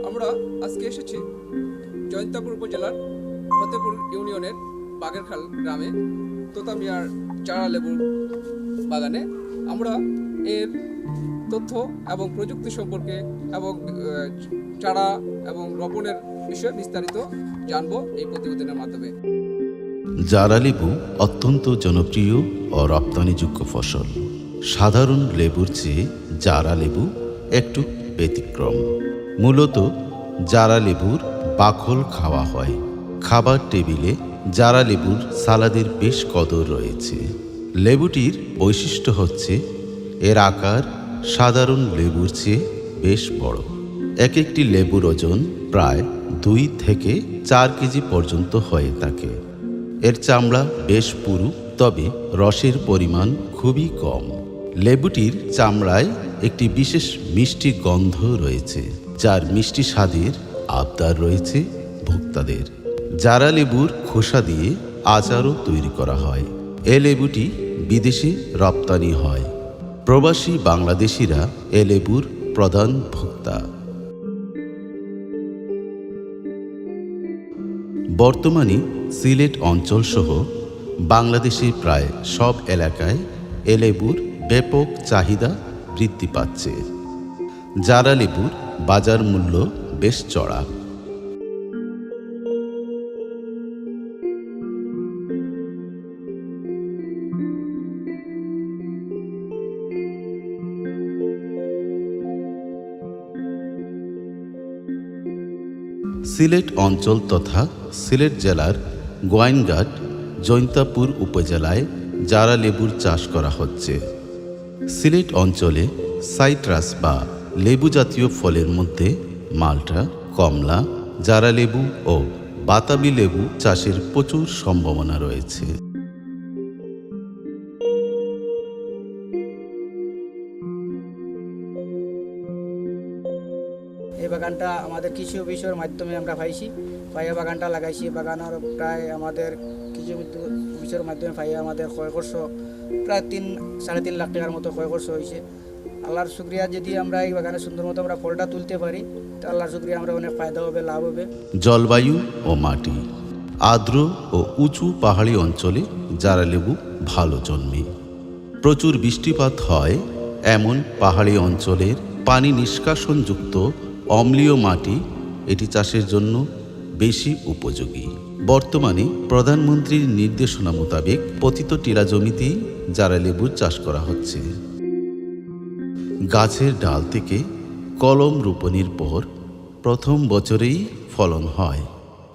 আমরা আজকে এসেছি জয়ন্তাপুর উপজেলার ফতেপুর ইউনিয়নের বাগেরখাল গ্রামে তোতা মিয়ার চারা লেবুর বাগানে। আমরা এর তথ্য এবং প্রযুক্তি সম্পর্কে এবং চারা এবং রোপণের বিষয়ে বিস্তারিত জানব এই প্রতিবেদনের মাধ্যমে। জারা লেবু অত্যন্ত জনপ্রিয় ও রপ্তানিযোগ্য ফসল। সাধারণ লেবুর চেয়ে জারা লেবু একটু ব্যতিক্রম। মূলত জারা লেবুর বাকল খাওয়া হয়। খাবার টেবিলে জারা লেবুর সালাদের বেশ কদর রয়েছে। লেবুটির বৈশিষ্ট্য হচ্ছে এর আকার সাধারণ লেবুর চেয়ে বেশ বড়। এক একটি লেবুর ওজন প্রায় 2 থেকে 4 কেজি পর্যন্ত হয়ে থাকে। এর চামড়া বেশ পুরু, তবে রসের পরিমাণ খুবই কম। লেবুটির চামড়ায় একটি বিশেষ মিষ্টি গন্ধ রয়েছে, যার মিষ্টি স্বাদের আবদার রয়েছে ভোক্তাদের। জারা লেবুর খোসা দিয়ে আচারও তৈরি করা হয়। এ লেবুটি বিদেশে রপ্তানি হয়। প্রবাসী বাংলাদেশিরা এ লেবুর প্রধান ভোক্তা। বর্তমানে সিলেট অঞ্চলসহ বাংলাদেশের প্রায় সব এলাকায় এ লেবুর ব্যাপক চাহিদা বৃদ্ধি পাচ্ছে। জারা লেবুর বাজার মূল্য বেশ চড়া। সিলেট অঞ্চল তথা সিলেট জেলার গোয়াইনঘাট জৈন্তাপুর উপজেলায় জারা লেবুর চাষ করা হচ্ছে। সিলেট অঞ্চলে সাইট্রাস বা লেবু জাতীয় ফলের মধ্যে মাল্টা, কমলা, জারা লেবু ও বাতাবি লেবু চাষের প্রচুর সম্ভাবনা রয়েছে। এই বাগানটা আমাদের কৃষি অফিসের মাধ্যমে আমরা পাইয়া বাগানটা লাগাইছি। বাগানের প্রায় আমাদের কৃষি অফিসের মাধ্যমে পাইয়া আমাদের ক্রয় খরচ প্রায় 3-3.5 লাখ টাকার মতো ক্রয় খরচ হয়েছে। আল্লাহর শুকরিয়া, যদি আমরা এই বাগানে সুন্দর মতো আমরা ফলটা তুলতে পারি তো আল্লাহর শুকরিয়া আমরা অনেক ফায়দা হবে, লাভ হবে। জলবায়ু ও মাটি। আর্দ্র ও উঁচু পাহাড়ি অঞ্চলে জারা লেবু ভালো জন্মে। প্রচুর বৃষ্টিপাত হয় এমন পাহাড়ি অঞ্চলের পানি নিষ্কাশনযুক্ত অম্লীয় মাটি এটি চাষের জন্য বেশি উপযোগী। বর্তমানে প্রধানমন্ত্রীর নির্দেশনা মোতাবেক পতিত টিলা জমিতেই জারা লেবুর চাষ করা হচ্ছে। গাছের ডাল থেকে কলম রোপণের পর প্রথম বছরেই ফলন হয়।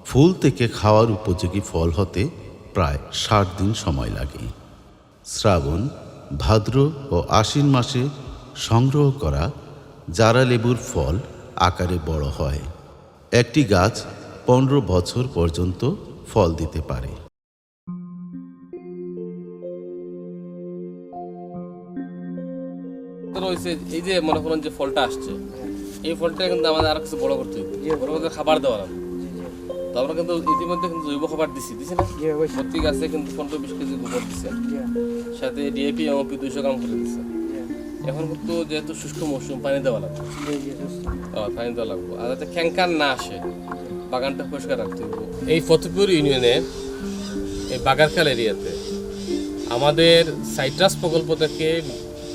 ফুল থেকে খাওয়ার উপযোগী ফল হতে প্রায় 60 দিন সময় লাগে। শ্রাবণ, ভাদ্র ও আশ্বিন মাসে সংগ্রহ করা জারা লেবুর ফল আকারে বড় হয়। একটি গাছ 15 বছর পর্যন্ত ফল দিতে পারে। এই যে মনে করেন যে ফলটা আসছে, এই ফলটা কিন্তু আমাদের আর কিছু বড় করতে হবে, বড় করতে খাবার দেওয়া লাগবে। তো আমরা কিন্তু ইতিমধ্যে কিন্তু জৈব খাবার দিছি না? প্রতি গাছে কিন্তু 15-20 কেজি গোবর দিচ্ছে, সাথে ডিএপি এমপি 200 গ্রাম করে দিচ্ছে। এখন কিন্তু যেহেতু শুষ্ক মৌসুম, পানি দেওয়া লাগবে, পানি দেওয়া লাগবে। আর যাতে ক্যাঙ্কার না আসে, বাগানটা পরিষ্কার রাখতে হবে। এই ফতেপুর ইউনিয়নের এই বাগারখাল এরিয়াতে আমাদের সাইট্রাস প্রকল্প থেকে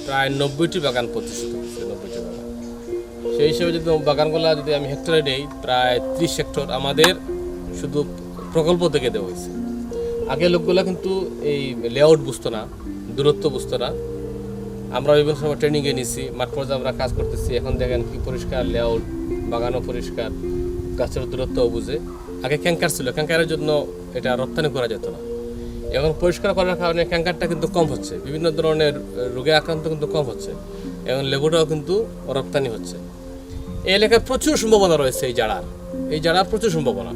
প্রায় 90টি বাগান প্রতিষ্ঠিত হচ্ছে। 90টি বাগান, সেই হিসেবে যদি বাগানগুলো যদি আমি হেক্টরে নেই, প্রায় 30 হেক্টর আমাদের শুধু প্রকল্প থেকে দেওয়া হয়েছে। আগে লোকগুলো কিন্তু এই লেআউট বুঝতো না, দূরত্ব বুঝতো না। আমরা বিভিন্ন সময় ট্রেনিংয়ে নিছি, মাঠ পর্যায়ে আমরা কাজ করতেছি। এখন দেখেন কি পরিষ্কার লেআউট, বাগানও পরিষ্কার, গাছের দূরত্বও বুঝে। আগে ক্যাঙ্কার ছিল, ক্যাঙ্কারের জন্য এটা রপ্তানি করা যেত না। এখন পরিষ্কার করার কারণে ক্যাঙ্কারটা কিন্তু কম হচ্ছে, বিভিন্ন ধরনের রোগে আক্রান্ত কিন্তু কম হচ্ছে। এখন লেবুটাও কিন্তু রপ্তানি হচ্ছে। এই এলাকায় প্রচুর সম্ভাবনা রয়েছে এই জাড়ার প্রচুর সম্ভাবনা,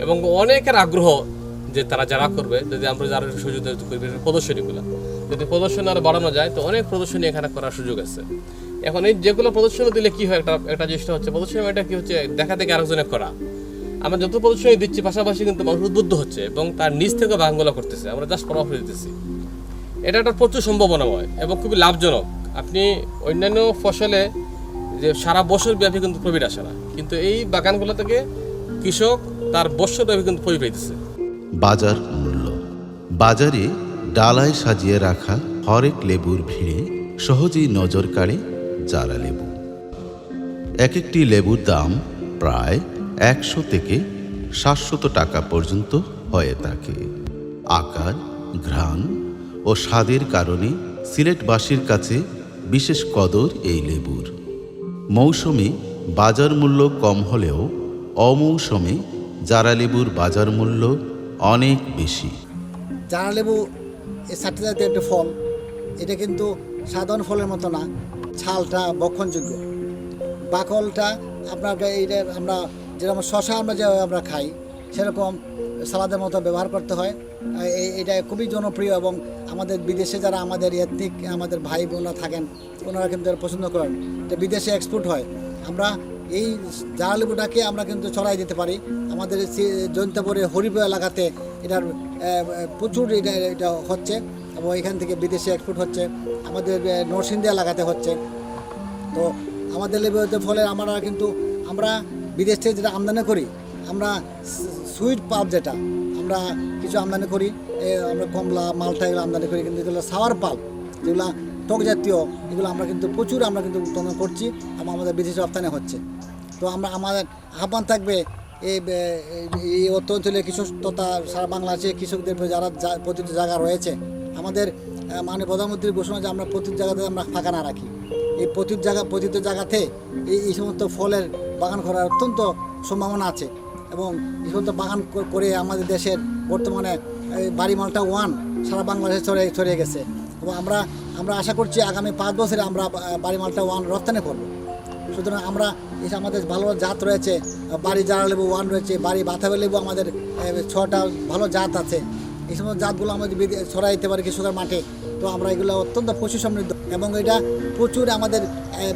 এবং অনেকের আগ্রহ যে তারা যারা করবে। যদি আমরা যারা সুযোগ করবে প্রদর্শনীগুলো, যদি প্রদর্শনী আরও বাড়ানো যায় তো অনেক প্রদর্শনী এখানে করার সুযোগ আছে। এখন এই যেগুলো প্রদর্শনী দিলে কি হয়, একটা জিনিসটা হচ্ছে প্রদর্শনী এটা কি হচ্ছে, দেখা থেকে আরেকজনে করা। আমরা যত প্রদর্শনী দিচ্ছি পাশাপাশি কিন্তু মানুষ উদ্বুদ্ধ হচ্ছে এবং তার নিজ থেকে বাগানগুলো করতেছে, আমরা জাস্ট পরামর্শ দিতেছি। এটা একটা প্রচুর সম্ভাবনাময় এবং খুবই লাভজনক। আপনি অন্যান্য ফসলে যে সারা বছর ব্যাপী কিন্তু প্রফিট আসে না, কিন্তু এই বাগানগুলো থেকে কৃষক তার বছর ব্যাপী কিন্তু প্রফিট পাইতেছে। বাজার মূল্য। বাজারে ডালায় সাজিয়ে রাখা হরেক লেবুর ভিড়ে সহজেই নজর কাড়ে জারা লেবু। এক একটি লেবুর দাম প্রায় 100 থেকে 700 টাকা পর্যন্ত হয়ে থাকে। আকার, ঘ্রাণ ও স্বাদের কারণে সিলেটবাসীর কাছে বিশেষ কদর এই লেবুর। মৌসুমে বাজার মূল্য কম হলেও অমৌসুমে জারা লেবুর বাজার মূল্য অনেক বেশি। জারা লেবু এই ছাঁটতে জাতীয় একটা ফল, এটা কিন্তু সাধারণ ফলের মতো না। ছালটা ভক্ষণযোগ্য, বাকলটা আপনার এইটা আমরা যেরকম শশা আমরা খাই সেরকম সালাদের মতো ব্যবহার করতে হয়। এটা খুবই জনপ্রিয় এবং আমাদের বিদেশে যারা আমাদের এথনিক আমাদের ভাই বোনরা থাকেন ওনারা কিন্তু এটা পছন্দ করেন। এটা বিদেশে এক্সপোর্ট হয়। আমরা এই জারা লেবুটাকে আমরা কিন্তু ছড়াই দিতে পারি। আমাদের জৈন্তাপুরে হরিপুর এলাকাতে এটার প্রচুর এটা হচ্ছে এবং এখান থেকে বিদেশে এক্সপোর্ট হচ্ছে, আমাদের নরসিংদী এলাকাতে হচ্ছে। তো আমাদের লেবুতে ফলে আমরা বিদেশ থেকে যেটা আমদানি করি, আমরা সুইট পাল্প যেটা আমরা কিছু আমদানি করি, আমরা কমলা মালটা এগুলো আমদানি করি, কিন্তু এগুলো সাওয়ার পাল্প যেগুলো টক জাতীয় এগুলো আমরা কিন্তু প্রচুর উৎপাদন করছি এবং আমাদের বিদেশে রপ্তানি হচ্ছে। তো আমাদের আহ্বান থাকবে এই অঞ্চলে কৃষক তথা সারা বাংলাদেশে কৃষকদের যারা প্রতিটি জায়গা রয়েছে, আমাদের মাননীয় প্রধানমন্ত্রীর ঘোষণা যে আমরা প্রতিটি জায়গাতে আমরা ফাঁকা না রাখি। এই প্রতিটি জায়গাতে এই সমস্ত ফলের বাগান করার অত্যন্ত সম্ভাবনা আছে এবং এই সমস্ত বাগান করে আমাদের দেশের বর্তমানে বাড়ি মালটা 1 সারা বাংলাদেশে ছড়িয়ে গেছে এবং আমরা আশা করছি আগামী 5 বছরে আমরা বাড়ি মালটা 1 রপ্তানি করব। সুতরাং আমরা এই আমাদের ভালো জাত রয়েছে, বাড়ি জারা লেবু 1 রয়েছে, বাড়ি বাতাবি লেবু আমাদের 6টা ভালো জাত আছে। এই সমস্ত জাতগুলো আমাদের ছড়াই দিতে পারি কৃষকের মাঠে। তো আমরা এগুলো অত্যন্ত পশু সমৃদ্ধ এবং এটা প্রচুর আমাদের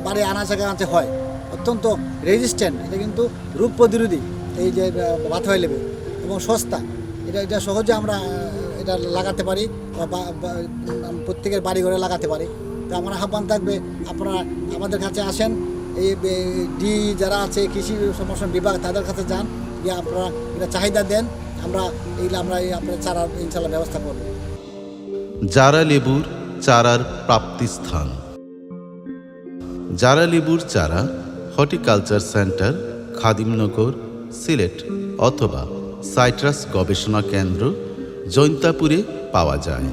বাড়ি আনাচে হয়, অত্যন্ত রেজিস্ট্যান্ট। এটা কিন্তু রোগ প্রতিরোধী এই যে বাতাবি লেবু এবং সস্তা। এটা সহজে আমরা এটা লাগাতে পারি বা প্রত্যেকের বাড়ি ঘরে লাগাতে পারি। তো আমার আহ্বান থাকবে আপনারা আমাদের কাছে আসেন, এই যারা আছে কৃষি সমস্যা বিভাগ তাদের কাছে যান, গিয়ে আপনারা এটা চাহিদা দেন, আমরা আপনার চারা ইনশাল্লাহ ব্যবস্থা করব। জারা লেবুর চারার প্রাপ্তিস্থান। জারা লেবুর চারা হর্টিকালচার সেন্টার, খাদিমনগর, সিলেট অথবা সাইট্রাস গবেষণা কেন্দ্র, জৈন্তাপুরে পাওয়া যায়।